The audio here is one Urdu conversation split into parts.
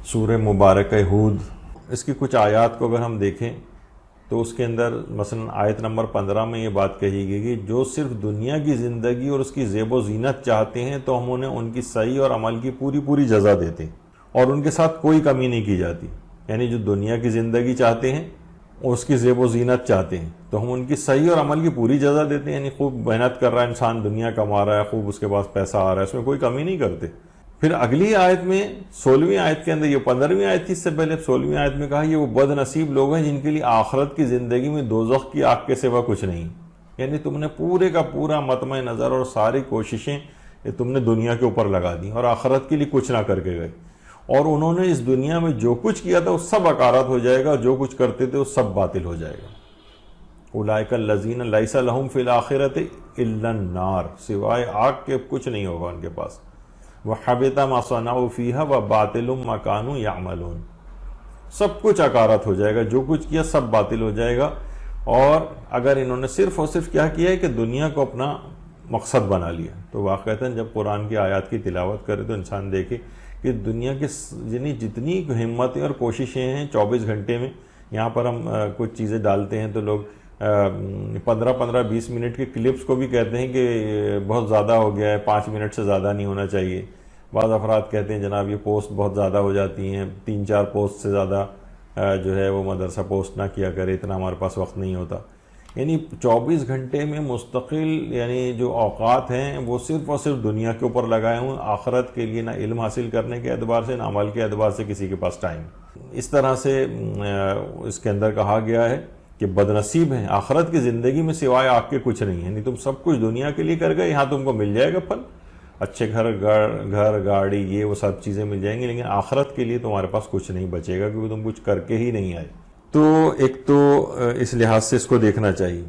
سورہ مبارک ہود، اس کی کچھ آیات کو اگر ہم دیکھیں تو اس کے اندر مثلا آیت نمبر 15 میں یہ بات کہی گئی کہ جو صرف دنیا کی زندگی اور اس کی زیب و زینت چاہتے ہیں تو ہم انہیں ان کی صحیح اور عمل کی پوری جزا دیتے ہیں اور ان کے ساتھ کوئی کمی نہیں کی جاتی. یعنی جو دنیا کی زندگی چاہتے ہیں اور اس کی زیب و زینت چاہتے ہیں تو ہم ان کی صحیح اور عمل کی پوری جزا دیتے ہیں. یعنی خوب محنت کر رہا ہے انسان، دنیا کما رہا ہے، خوب اس کے پاس پیسہ آ رہا ہے، اس میں کوئی کمی نہیں کرتے. پھر اگلی آیت میں 16ویں آیت کے اندر، یہ 15ویں آیت تھی، اس سے پہلے 16ویں آیت میں کہا یہ وہ بد نصیب لوگ ہیں جن کے لیے آخرت کی زندگی میں دوزخ کی آگ کے سوا کچھ نہیں. یعنی تم نے پورے کا پورا مطمع نظر اور ساری کوششیں تم نے دنیا کے اوپر لگا دی اور آخرت کے لیے کچھ نہ کر کے گئے، اور انہوں نے اس دنیا میں جو کچھ کیا تھا وہ سب عکارات ہو جائے گا، اور جو کچھ کرتے تھے وہ سب باطل ہو جائے گا. اولئک الذین لیس لہم فی الآخرۃ الا النار، سوائے آگ کے کچھ نہیں ہوگا ان کے پاس. وَحَبِطَ مَا صَنَعُوا فِيهَا وَبَاطِلٌ مَا كَانُوا يَعْمَلُونَ، سب کچھ عکارات ہو جائے گا، جو کچھ کیا سب باطل ہو جائے گا. اور اگر انہوں نے صرف اور صرف کیا ہے کہ دنیا کو اپنا مقصد بنا لیا، تو واقعتاً جب قرآن کی آیات کی تلاوت کرے تو انسان دیکھے کہ دنیا کے یعنی جتنی ہمتیں اور کوششیں ہیں 24 گھنٹے میں. یہاں پر ہم کچھ چیزیں ڈالتے ہیں تو لوگ 15-20 منٹ کے کلپس کو بھی کہتے ہیں کہ بہت زیادہ ہو گیا ہے، 5 منٹ سے زیادہ نہیں ہونا چاہیے. بعض افراد کہتے ہیں جناب یہ پوسٹ بہت زیادہ ہو جاتی ہیں، 3-4 پوسٹ سے زیادہ جو ہے وہ مدرسہ پوسٹ نہ کیا کرے، اتنا ہمارے پاس وقت نہیں ہوتا. یعنی 24 گھنٹے میں مستقل یعنی جو اوقات ہیں وہ صرف اور صرف دنیا کے اوپر لگائے ہوئے، آخرت کے لیے نہ علم حاصل کرنے کے اعتبار سے نہ عمل کے اعتبار سے کسی کے پاس ٹائم. اس طرح سے اس کے اندر کہا گیا ہے کہ بد نصیب ہیں، آخرت کی زندگی میں سوائے آگ کے کچھ نہیں ہے. یعنی تم سب کچھ دنیا کے لیے کر گئے، یہاں تم کو مل جائے گا پھل، اچھے گھر گاڑی، یہ وہ سب چیزیں مل جائیں گی، لیکن آخرت کے لیے تمہارے پاس کچھ نہیں بچے گا کیونکہ تم کچھ کر کے ہی نہیں آئے. تو ایک تو اس لحاظ سے اس کو دیکھنا چاہیے.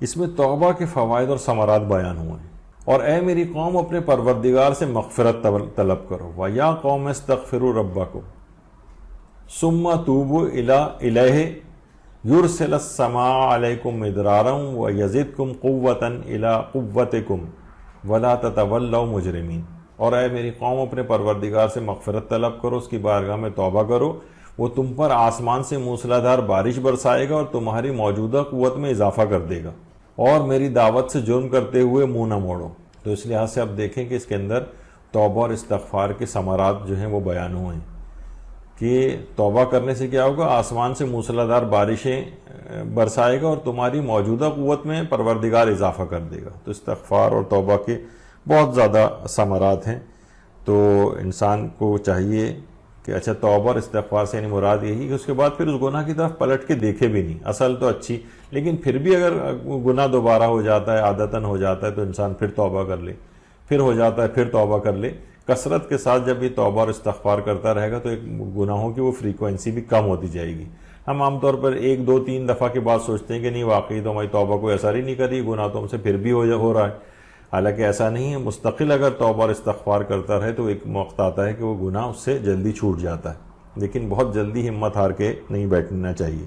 اس میں توبہ کے فوائد اور ثمرات بیان ہوئے ہیں. اور اے میری قوم اپنے پروردگار سے مغفرت طلب کرو. وَيَا قَوْمَ اسْتَغْفِرُوا رَبَّكُمْ ثُمَّ تُوبُوا إِلَيْهِ يُرْسِلِ السَّمَاءَ عَلَيْكُمْ مِدْرَارًا وَيَزِدْكُمْ قُوَّةً إِلَىٰ قُوَّتِكُمْ وَلَا تَتَوَلَّوْا مُجْرِمِينَ. اور اے میری قوم اپنے پروردگار سے مغفرت طلب کرو، اس کی بارگاہ میں توبہ کرو، وہ تم پر آسمان سے موسلادھار بارش برسائے گا اور تمہاری موجودہ قوت میں اضافہ کر دے گا، اور میری دعوت سے جرم کرتے ہوئے منہ نہ موڑو. تو اس لحاظ سے اب دیکھیں کہ اس کے اندر توبہ اور استغفار کے ثمرات جو ہیں وہ بیان ہوئے ہیں کہ توبہ کرنے سے کیا ہوگا، آسمان سے موسلادھار بارشیں برسائے گا اور تمہاری موجودہ قوت میں پروردگار اضافہ کر دے گا. تو استغفار اور توبہ کے بہت زیادہ ثمرات ہیں. تو انسان کو چاہیے کہ اچھا توبہ اور استغفار سے یعنی مراد یہی کہ اس کے بعد پھر اس گناہ کی طرف پلٹ کے دیکھے بھی نہیں. اصل تو اچھی، لیکن پھر بھی اگر گناہ دوبارہ ہو جاتا ہے، عادتاً ہو جاتا ہے، تو انسان پھر توبہ کر لے، پھر ہو جاتا ہے پھر توبہ کر لے. کثرت کے ساتھ جب یہ توبہ اور استغفار کرتا رہے گا تو ایک گناہوں کی وہ فریکوینسی بھی کم ہوتی جائے گی. ہم عام طور پر 1-2-3 دفعہ کے بعد سوچتے ہیں کہ نہیں واقعی تو ہماری توبہ کوئی اثر ہی نہیں کری، گناہ تو ہم سے پھر بھی ہو رہا ہے. حالانکہ ایسا نہیں ہے. مستقل اگر توبہ اور استغفار کرتا رہے تو ایک وقت آتا ہے کہ وہ گناہ اس سے جلدی چھوٹ جاتا ہے، لیکن بہت جلدی ہمت ہار کے نہیں بیٹھنا چاہیے.